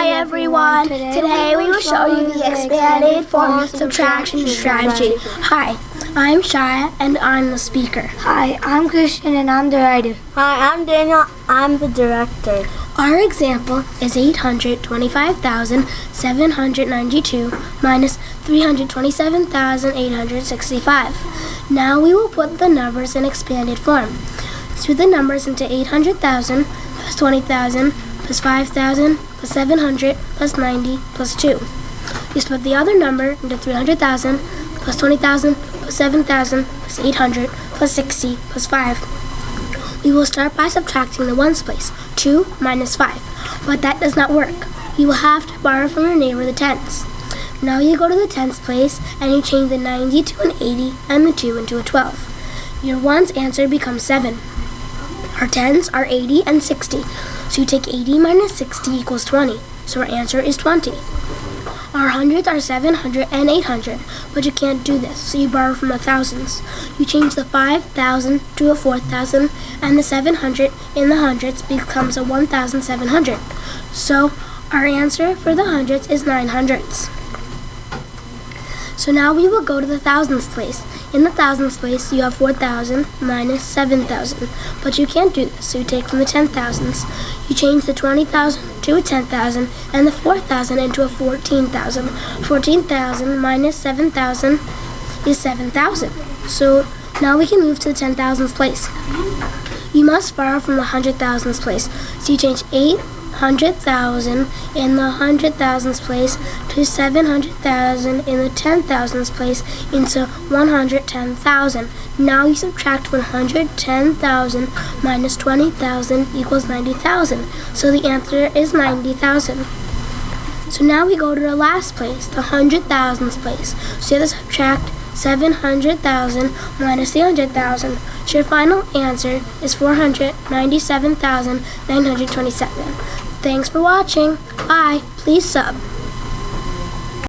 Hi everyone! Today we will show you the expanded form subtraction strategy. Hi, I'm Shyia and I'm the speaker. Hi, I'm Christian and I'm the writer. Hi, I'm Daniel. I'm the director. Our example is 825,792 minus 327,865. Now we will put the numbers in expanded form. Split the numbers into 800,000 plus 20,000 plus 5,000 plus 700 plus 90 plus 2. You split the other number into 300,000 plus 20,000 plus 7,000 plus 800 plus 60 plus 5. We will start by subtracting the ones place, 2 minus 5, but that does not work. You will have to borrow from your neighbor the tens. Now you go to the tens place and you change the 90 to an 80 and the 2 into a 12. Your ones answer becomes 7. Our tens are 80 and 60, so you take 80 minus 60 equals 20, so our answer is 20. Our hundreds are 700 and 800, but you can't do this, so you borrow from the thousands. You change the 5,000 to a 4,000, and the 700 in the hundreds becomes a 1,700. So our answer for the hundreds is 9 hundredths. So now we will go to the thousands place. In the thousands place, you have 4,000 minus 7,000, but you can't do this, so you take from the 10,000s. You change the 20,000 to a 10,000 and the 4,000 into a 14,000. 14,000 minus 7,000 is 7,000. So now we can move to the 10,000s place. You must borrow from the 100,000s place, so you change 800,000 in the 100,000s place to 700,000 in the 10,000s place into 110,000. Now you subtract 110,000 minus 20,000 equals 90,000. So the answer is 90,000. So now we go to the last place, the 100,000s place. So you have to subtract 700,000 minus the 100,000. So your final answer is 497,927. Thanks for watching. Bye. Please sub.